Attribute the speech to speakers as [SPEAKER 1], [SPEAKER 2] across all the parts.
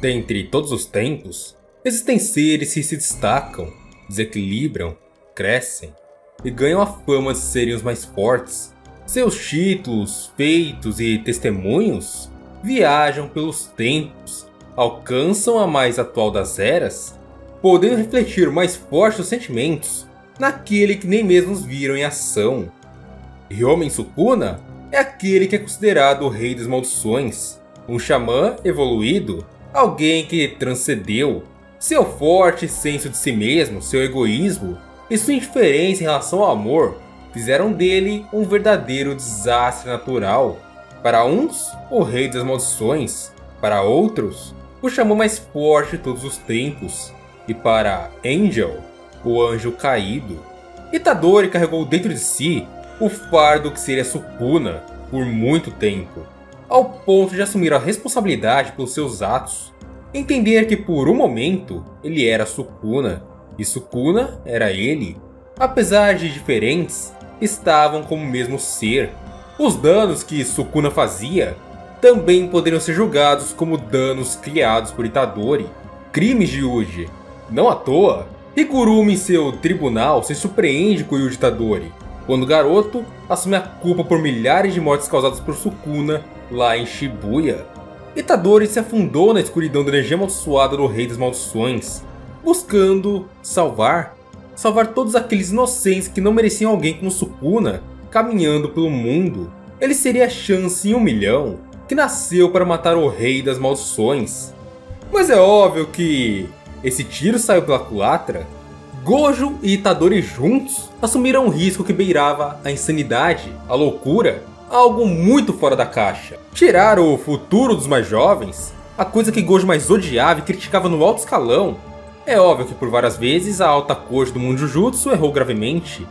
[SPEAKER 1] Dentre todos os tempos, existem seres que se destacam, desequilibram, crescem e ganham a fama de serem os mais fortes. Seus títulos, feitos e testemunhos viajam pelos tempos, alcançam a mais atual das eras, podendo refletir o mais forte dos sentimentos naquele que nem mesmo os viram em ação. Ryomen Sukuna é aquele que é considerado o rei das maldições, um xamã evoluído, alguém que transcendeu. Seu forte senso de si mesmo, seu egoísmo e sua indiferença em relação ao amor fizeram dele um verdadeiro desastre natural. Para uns, o rei das maldições, para outros, o xamã mais forte de todos os tempos, e para Angel, o anjo caído. Itadori carregou dentro de si o fardo que seria Sukuna por muito tempo, ao ponto de assumir a responsabilidade pelos seus atos, entender que por um momento ele era Sukuna e Sukuna era ele. Apesar de diferentes, estavam como o mesmo ser. Os danos que Sukuna fazia também poderiam ser julgados como danos criados por Itadori, crimes de Yuji. Não à toa, Higurumi em seu tribunal se surpreende com Yuji Itadori, quando o garoto assume a culpa por milhares de mortes causadas por Sukuna lá em Shibuya. Itadori se afundou na escuridão da energia amaldiçoada do Rei das Maldições, buscando salvar todos aqueles inocentes que não mereciam alguém como Sukuna caminhando pelo mundo. Ele seria a chance em 1 milhão que nasceu para matar o Rei das Maldições. Mas é óbvio que esse tiro saiu pela culatra. Gojo e Itadori juntos assumiram um risco que beirava a insanidade, a loucura, algo muito fora da caixa. Tirar o futuro dos mais jovens, a coisa que Gojo mais odiava e criticava no alto escalão. É óbvio que por várias vezes a alta corte do mundo Jujutsu errou gravemente.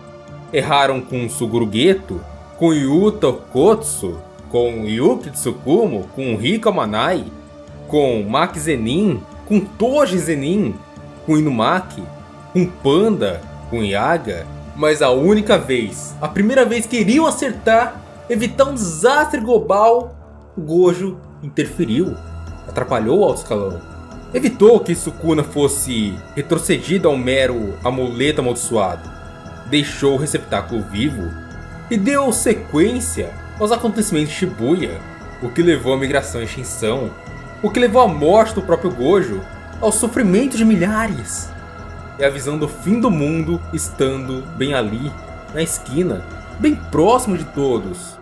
[SPEAKER 1] Erraram com Suguru Geto, com Yuta Okkotsu, com Yuki Tsukumo, com Rika Manai, com Maki Zenin, com Toji Zenin, com Inumaki, com Panda, com Yaga. Mas a única vez, a primeira vez que iriam acertar, evitar um desastre global, Gojo interferiu, atrapalhou o alto escalão. Evitou que Sukuna fosse retrocedido a um mero amuleto amaldiçoado. Deixou o receptáculo vivo e deu sequência aos acontecimentos de Shibuya, o que levou à migração e extinção, o que levou à morte do próprio Gojo, ao sofrimento de milhares. E a visão do fim do mundo estando bem ali, na esquina, bem próximo de todos.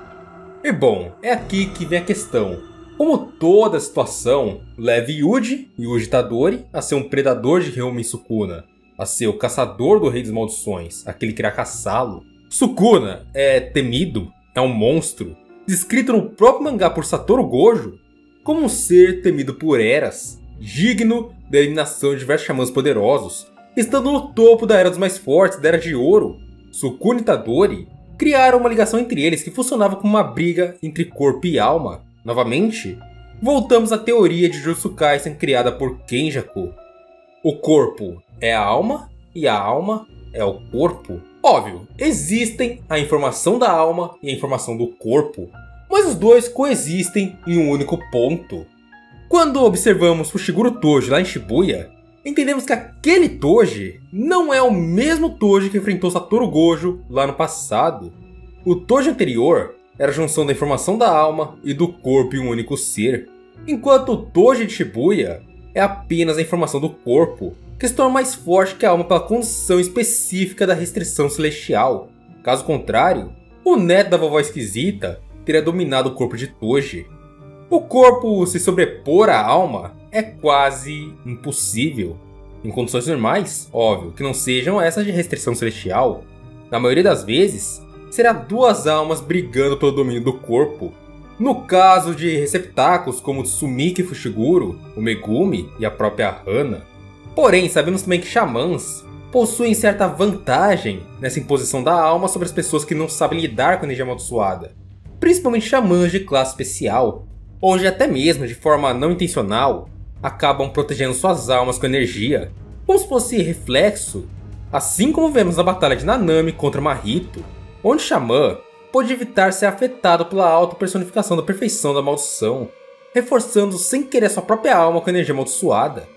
[SPEAKER 1] E bom, é aqui que vem a questão. Como toda a situação leva Yuji Itadori a ser um predador de Ryomen Sukuna, a ser o caçador do Rei das Maldições, aquele que irá caçá-lo. Sukuna é temido, é um monstro, descrito no próprio mangá por Satoru Gojo como um ser temido por eras, digno da eliminação de diversos xamãs poderosos, estando no topo da Era dos Mais Fortes, da Era de Ouro. Sukuna e Itadori criaram uma ligação entre eles que funcionava como uma briga entre corpo e alma. Novamente, voltamos à teoria de Jujutsu Kaisen criada por Kenjaku. O corpo é a alma e a alma é o corpo. Óbvio, existem a informação da alma e a informação do corpo, mas os dois coexistem em um único ponto. Quando observamos Fushiguro Toji lá em Shibuya, entendemos que aquele Toji não é o mesmo Toji que enfrentou Satoru Gojo lá no passado. O Toji anterior era a junção da informação da alma e do corpo em um único ser, enquanto o Toji de Shibuya é apenas a informação do corpo, que se torna mais forte que a alma pela condição específica da restrição celestial. Caso contrário, o neto da vovó esquisita teria dominado o corpo de Toji. O corpo se sobrepor à alma é quase impossível. Em condições normais, óbvio, que não sejam essas de restrição celestial, na maioria das vezes, será duas almas brigando pelo domínio do corpo. No caso de receptáculos como Tsumiki Fushiguro, o Megumi e a própria Hana. Porém, sabemos também que xamãs possuem certa vantagem nessa imposição da alma sobre as pessoas que não sabem lidar com a energia amaldiçoada. Principalmente xamãs de classe especial, onde até mesmo de forma não intencional, acabam protegendo suas almas com energia, como se fosse reflexo, assim como vemos na batalha de Nanami contra Mahito, onde o xamã pode evitar ser afetado pela auto-personificação da perfeição da maldição. reforçando sem querer sua própria alma com energia amaldiçoada.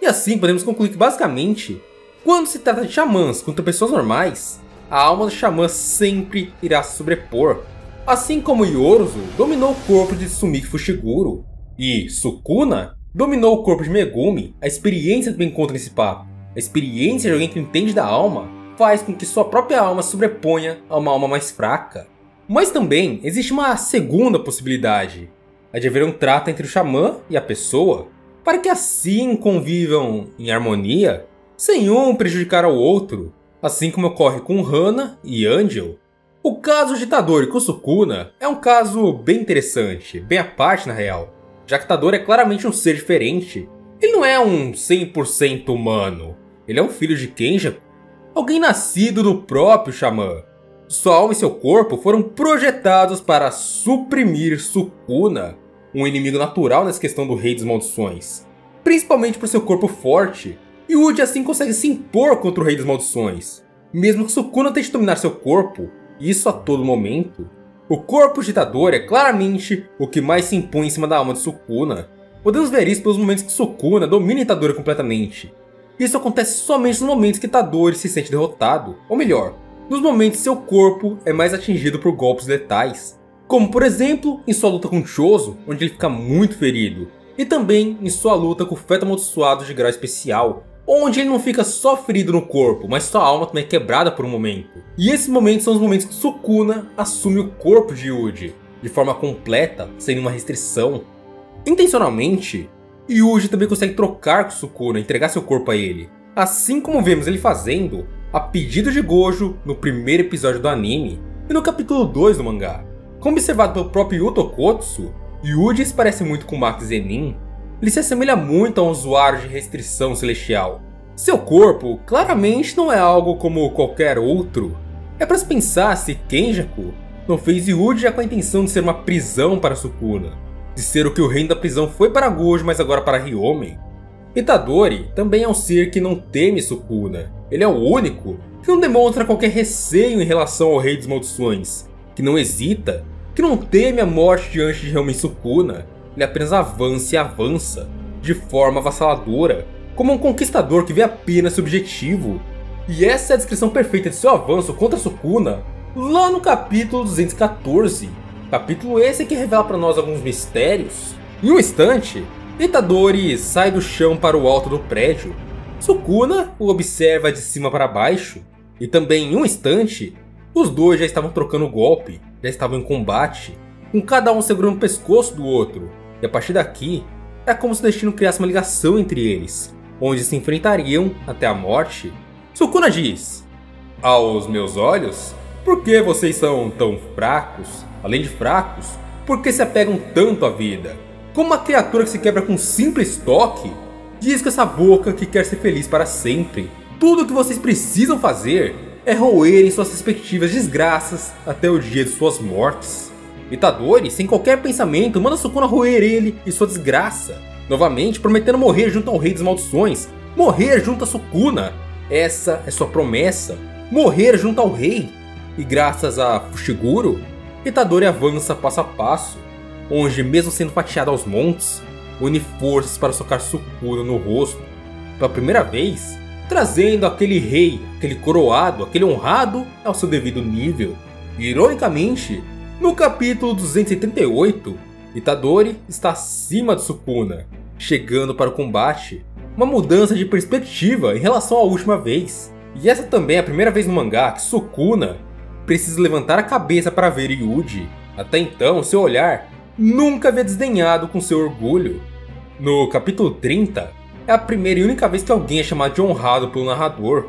[SPEAKER 1] E assim podemos concluir que basicamente, quando se trata de xamãs contra pessoas normais, a alma do xamã sempre irá se sobrepor. Assim como Yorozu dominou o corpo de Tsumiki Fushiguro, e Sukuna dominou o corpo de Megumi, a experiência também conta nesse papo. A experiência de alguém que entende da alma faz com que sua própria alma se sobreponha a uma alma mais fraca. Mas também existe uma segunda possibilidade, a de haver um trato entre o xamã e a pessoa, para que assim convivam em harmonia, sem um prejudicar ao outro, assim como ocorre com Hana e Angel. O caso de Itadori com Sukuna é um caso bem interessante, bem à parte na real, já que Itadori é claramente um ser diferente. Ele não é um 100% humano, ele é um filho de Kenjaku, alguém nascido do próprio xamã. Sua alma e seu corpo foram projetados para suprimir Sukuna, um inimigo natural nessa questão do Rei das Maldições, principalmente por seu corpo forte, e Uji assim consegue se impor contra o Rei das Maldições. Mesmo que Sukuna tente dominar seu corpo, isso a todo momento, o corpo de Itadori é claramente o que mais se impõe em cima da alma de Sukuna. Podemos ver isso pelos momentos que Sukuna domina Itadori completamente. Isso acontece somente nos momentos que Itadori se sente derrotado, ou melhor, nos momentos que seu corpo é mais atingido por golpes letais. Como por exemplo, em sua luta com Chozo, onde ele fica muito ferido, e também em sua luta com o feto amaldiçoado de grau especial, onde ele não fica só ferido no corpo, mas sua alma também é quebrada por um momento. E esses momentos são os momentos que Sukuna assume o corpo de Yuji, de forma completa, sem nenhuma restrição. Intencionalmente, Yuji também consegue trocar com Sukuna, entregar seu corpo a ele, assim como vemos ele fazendo a pedido de Gojo no primeiro episódio do anime e no capítulo 2 do mangá. Como observado pelo próprio Yu Tokotsu, Yuji se parece muito com Max Zenin. Ele se assemelha muito a um usuário de restrição celestial. Seu corpo claramente não é algo como qualquer outro. É para se pensar se Kenjaku não fez Yuji já com a intenção de ser uma prisão para Sukuna, de ser o que o reino da prisão foi para Gojo, mas agora para Ryome. Itadori também é um ser que não teme Sukuna. Ele é o único que não demonstra qualquer receio em relação ao Rei das Maldições, que não hesita, que não teme a morte diante de Ryome Sukuna. Ele apenas avança e avança, de forma avassaladora, como um conquistador que vê apenas seu objetivo. E essa é a descrição perfeita de seu avanço contra Sukuna, lá no capítulo 214. Capítulo esse que revela para nós alguns mistérios. Em um instante, Itadori sai do chão para o alto do prédio. Sukuna o observa de cima para baixo. E também em um instante, os dois já estavam trocando golpe, já estavam em combate, com cada um segurando o pescoço do outro. E a partir daqui, é como se o destino criasse uma ligação entre eles, onde se enfrentariam até a morte. Sukuna diz: "Aos meus olhos, por que vocês são tão fracos? Além de fracos, por que se apegam tanto à vida? Como uma criatura que se quebra com um simples toque? Diz com essa boca que quer ser feliz para sempre. Tudo o que vocês precisam fazer é roerem suas respectivas desgraças até o dia de suas mortes." Itadori, sem qualquer pensamento, manda Sukuna roer ele e sua desgraça, novamente prometendo morrer junto ao Rei das Maldições, morrer junto a Sukuna. Essa é sua promessa, morrer junto ao rei. E graças a Fushiguro, Itadori avança passo a passo, onde mesmo sendo fatiado aos montes, une forças para socar Sukuna no rosto, pela primeira vez, trazendo aquele rei, aquele coroado, aquele honrado ao seu devido nível. E, ironicamente, no capítulo 238, Itadori está acima de Sukuna, chegando para o combate, uma mudança de perspectiva em relação à última vez. E essa também é a primeira vez no mangá que Sukuna precisa levantar a cabeça para ver Yuji. Até então, seu olhar nunca havia desdenhado com seu orgulho. No capítulo 30, é a primeira e única vez que alguém é chamado de honrado pelo narrador.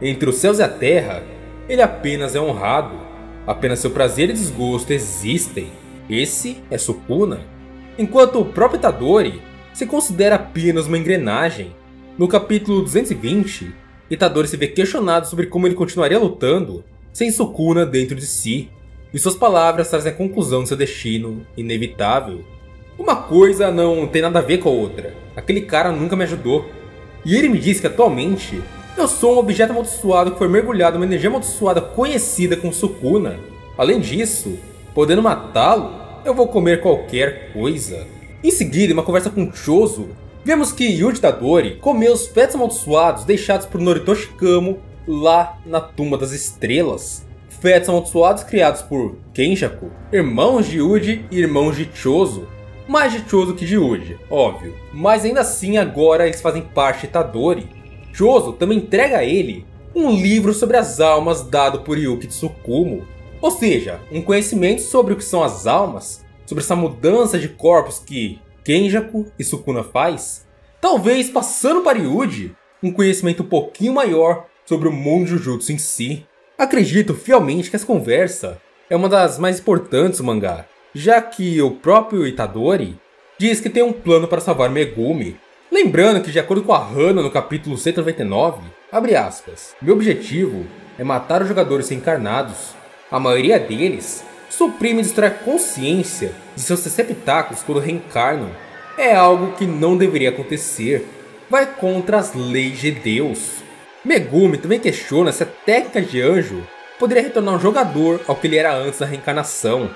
[SPEAKER 1] Entre os céus e a terra, ele apenas é honrado. Apenas seu prazer e desgosto existem. Esse é Sukuna. Enquanto o próprio Itadori se considera apenas uma engrenagem. No capítulo 220, Itadori se vê questionado sobre como ele continuaria lutando sem Sukuna dentro de si. E suas palavras trazem a conclusão de seu destino inevitável. Uma coisa não tem nada a ver com a outra. Aquele cara nunca me ajudou. E ele me diz que atualmente eu sou um objeto amaldiçoado que foi mergulhado em uma energia amaldiçoada conhecida como Sukuna. Além disso, podendo matá-lo, eu vou comer qualquer coisa. Em seguida, em uma conversa com Chozo, vemos que Yuji Itadori comeu os fetos amaldiçoados deixados por Noritoshi Kamo lá na Tumba das Estrelas. Fetos amaldiçoados criados por Kenjaku, irmãos de Yuji e irmãos de Chozo. Mais de Chozo que de Yuji, óbvio. Mas ainda assim agora eles fazem parte de Itadori. Chozo também entrega a ele um livro sobre as almas dado por Yuki Tsukumo. Ou seja, um conhecimento sobre o que são as almas, sobre essa mudança de corpos que Kenjaku e Sukuna faz. Talvez passando para Yuji um conhecimento um pouquinho maior sobre o mundo Jujutsu em si. Acredito fielmente que essa conversa é uma das mais importantes do mangá, já que o próprio Itadori diz que tem um plano para salvar Megumi. Lembrando que, de acordo com a Hana no capítulo 199, abre aspas, meu objetivo é matar os jogadores reencarnados. A maioria deles suprime e destrói a consciência de seus receptáculos quando reencarnam. É algo que não deveria acontecer. Vai contra as leis de Deus. Megumi também questiona se a técnica de anjo poderia retornar um jogador ao que ele era antes da reencarnação.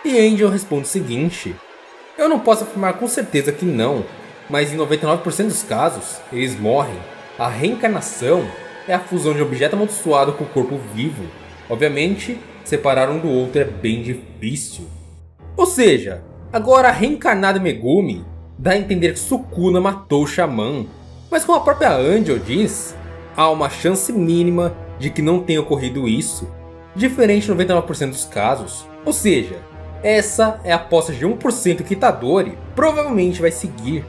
[SPEAKER 1] E Angel responde o seguinte: eu não posso afirmar com certeza que não, mas em 99% dos casos, eles morrem. A reencarnação é a fusão de um objeto amaldiçoado com o corpo vivo. Obviamente, separar um do outro é bem difícil. Ou seja, agora a reencarnada Megumi dá a entender que Sukuna matou o Xamã. Mas como a própria Angel diz, há uma chance mínima de que não tenha ocorrido isso, diferente de 99% dos casos. Ou seja, essa é a aposta de 1% que Itadori provavelmente vai seguir.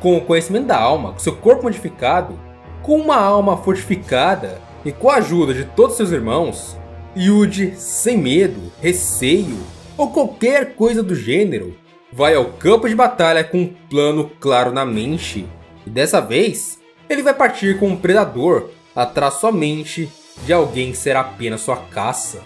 [SPEAKER 1] Com o conhecimento da alma, com seu corpo modificado, com uma alma fortificada e com a ajuda de todos seus irmãos, Yuji, sem medo, receio ou qualquer coisa do gênero, vai ao campo de batalha com um plano claro na mente. E dessa vez, ele vai partir com um predador atrás somente de alguém que será apenas sua caça.